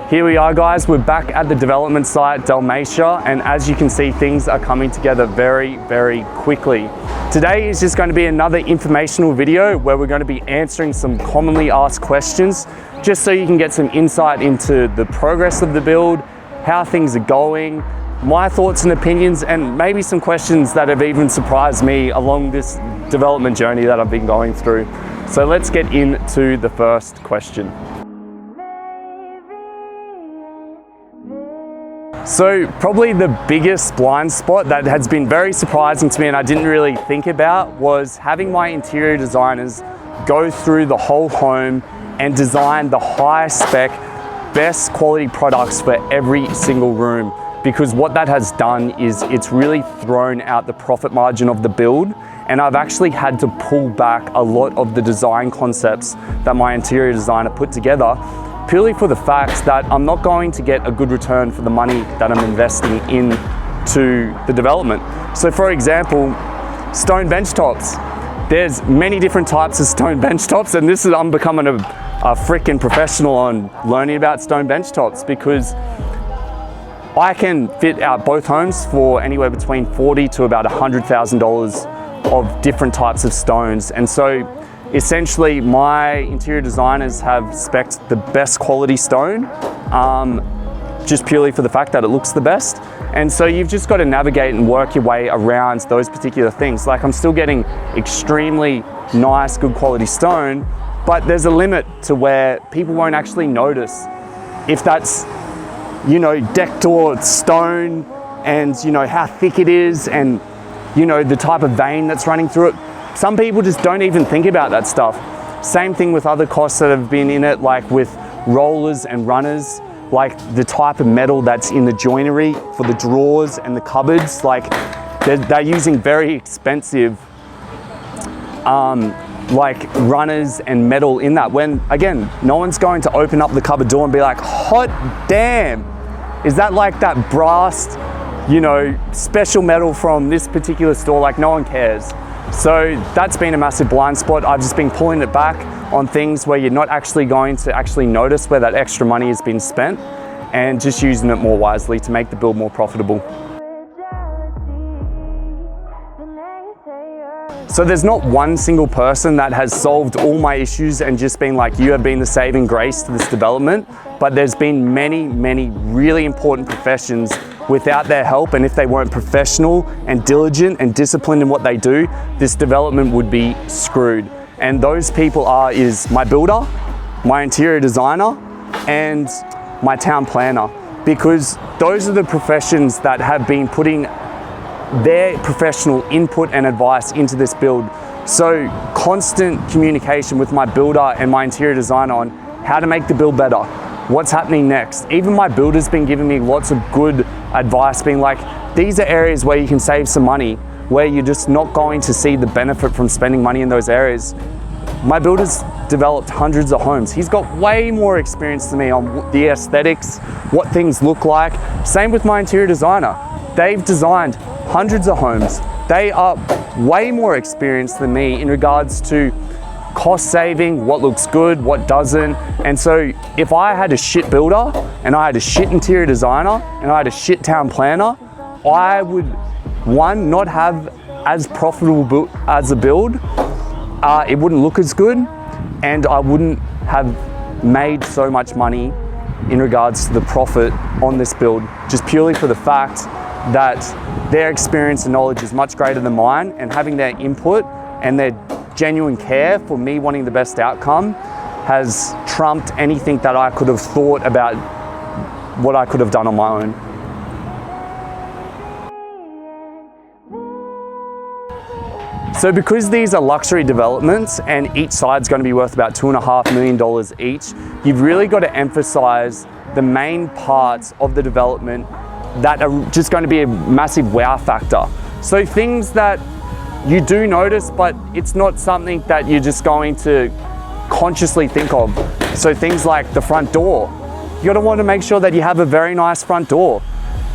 Here we are, guys. We're back at the development site, Dalmatia, and as you can see, things are coming together very, very quickly. Today is just going to be another informational video where we're going to be answering some commonly asked questions, just so you can get some insight into the progress of the build, how things are going, my thoughts and opinions, and maybe some questions that have even surprised me along this development journey that I've been going through. So let's get into the first question. So probably the biggest blind spot that has been very surprising to me and I didn't really think about was having my interior designers go through the whole home and design the high spec, best quality products for every single room. Because what that has done is it's really thrown out the profit margin of the build, and I've actually had to pull back a lot of the design concepts that my interior designer put together, purely for the fact that I'm not going to get a good return for the money that I'm investing into the development. So for example, stone bench tops. There's many different types of stone bench tops, and I'm becoming a freaking professional on learning about stone bench tops, because I can fit out both homes for anywhere between $40,000 to about $100,000 of different types of stones. And so essentially my interior designers have spec'd the best quality stone, just purely for the fact that it looks the best. And so you've just got to navigate and work your way around those particular things. Like, I'm still getting extremely nice, good quality stone, but there's a limit to where people won't actually notice if that's, you know, deck door stone, and you know how thick it is, and you know the type of vein that's running through it. Some people just don't even think about that stuff. Same thing with other costs that have been in it, like with rollers and runners, like the type of metal that's in the joinery for the drawers and the cupboards. Like they're using very expensive like runners and metal in that, when again, no one's going to open up the cupboard door and be like, hot damn, is that like that brass, you know, special metal from this particular store? Like, no one cares. So that's been a massive blind spot. I've just been pulling it back on things where you're not actually going to actually notice where that extra money has been spent, and just using it more wisely to make the build more profitable. So there's not one single person that has solved all my issues and just been like, you have been the saving grace to this development, but there's been many, many really important professions. Without their help, and if they weren't professional and diligent and disciplined in what they do, this development would be screwed. And those people is my builder, my interior designer, and my town planner, because those are the professions that have been putting their professional input and advice into this build. So constant communication with my builder and my interior designer on how to make the build better, what's happening next. Even my builder's been giving me lots of good advice, being like, these are areas where you can save some money, where you're just not going to see the benefit from spending money in those areas. My builder's developed hundreds of homes. He's got way more experience than me on the aesthetics, what things look like. Same with my interior designer. They've designed hundreds of homes. They are way more experienced than me in regards to cost saving, what looks good, what doesn't. And so if I had a shit builder and I had a shit interior designer and I had a shit town planner, I would, one, not have as profitable as a build, it wouldn't look as good, and I wouldn't have made so much money in regards to the profit on this build, just purely for the fact that their experience and knowledge is much greater than mine, and having their input and their genuine care for me wanting the best outcome has trumped anything that I could have thought about what I could have done on my own. So because these are luxury developments and each side's going to be worth about $2.5 million each, you've really got to emphasize the main parts of the development that are just going to be a massive wow factor. So things that you do notice, but it's not something that you're just going to consciously think of. So things like the front door. You're going to want to make sure that you have a very nice front door.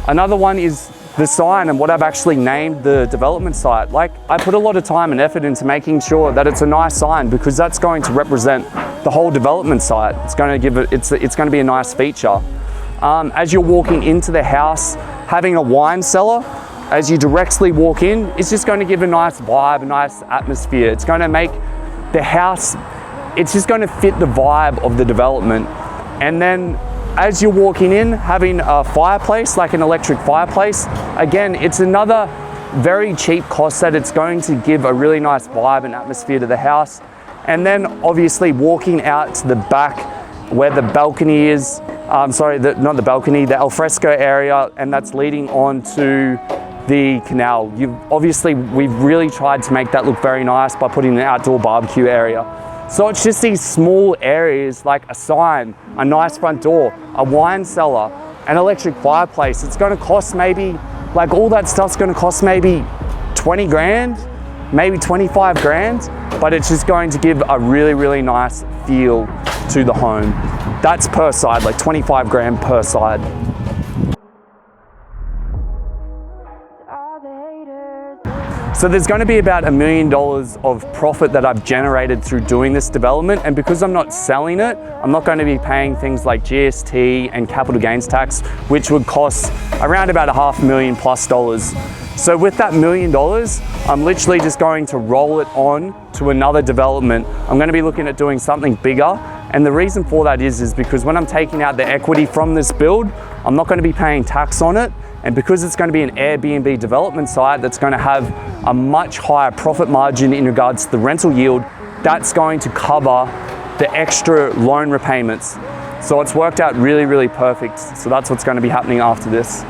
Another one is the sign and what I've actually named the development site. Like, I put a lot of time and effort into making sure that it's a nice sign, because that's going to represent the whole development site. It's going to give it, it's going to be a nice feature. As you're walking into the house, having a wine cellar, as you directly walk in, it's just going to give a nice vibe, a nice atmosphere. It's going to make the house, it's just going to fit the vibe of the development. And then as you're walking in, having a fireplace, like an electric fireplace, again, it's another very cheap cost that it's going to give a really nice vibe and atmosphere to the house. And then obviously walking out to the back where the balcony is, not the balcony, the alfresco area, and that's leading on to the canal. We've really tried to make that look very nice by putting an outdoor barbecue area. So it's just these small areas, like a sign, a nice front door, a wine cellar, an electric fireplace. It's going to cost maybe, like all that stuff's going to cost maybe 20 grand, maybe 25 grand, but it's just going to give a really, really nice feel to the home. That's per side, like 25 grand per side. So there's going to be about $1 million of profit that I've generated through doing this development, and because I'm not selling it, I'm not going to be paying things like GST and capital gains tax, which would cost around about $500,000 plus. So with that $1 million, I'm literally just going to roll it on to another development. I'm going to be looking at doing something bigger, and the reason for that is because when I'm taking out the equity from this build, I'm not going to be paying tax on it. And because it's going to be an Airbnb development site that's going to have a much higher profit margin in regards to the rental yield, that's going to cover the extra loan repayments. So it's worked out really, really perfect. So that's what's going to be happening after this.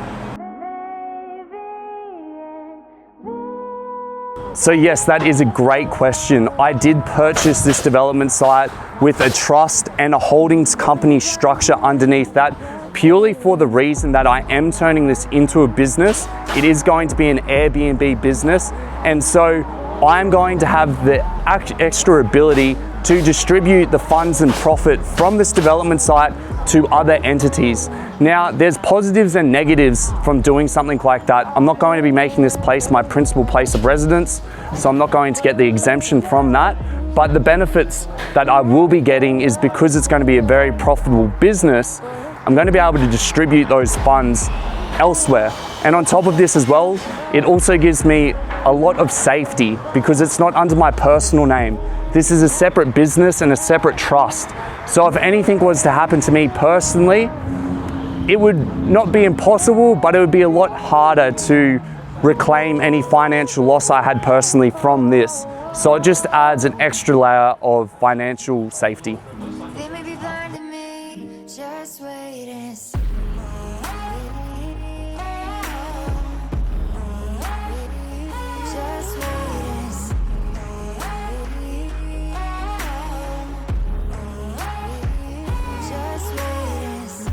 So yes, that is a great question. I did purchase this development site with a trust and a holdings company structure underneath that, purely for the reason that I am turning this into a business. It is going to be an Airbnb business, and so I'm going to have the extra ability to distribute the funds and profit from this development site to other entities. Now, there's positives and negatives from doing something like that. I'm not going to be making this place my principal place of residence, so I'm not going to get the exemption from that. But the benefits that I will be getting is, because it's going to be a very profitable business, I'm going to be able to distribute those funds elsewhere. And on top of this as well, it also gives me a lot of safety, because it's not under my personal name. This is a separate business and a separate trust. So if anything was to happen to me personally, it would not be impossible, but it would be a lot harder to reclaim any financial loss I had personally from this. So it just adds an extra layer of financial safety.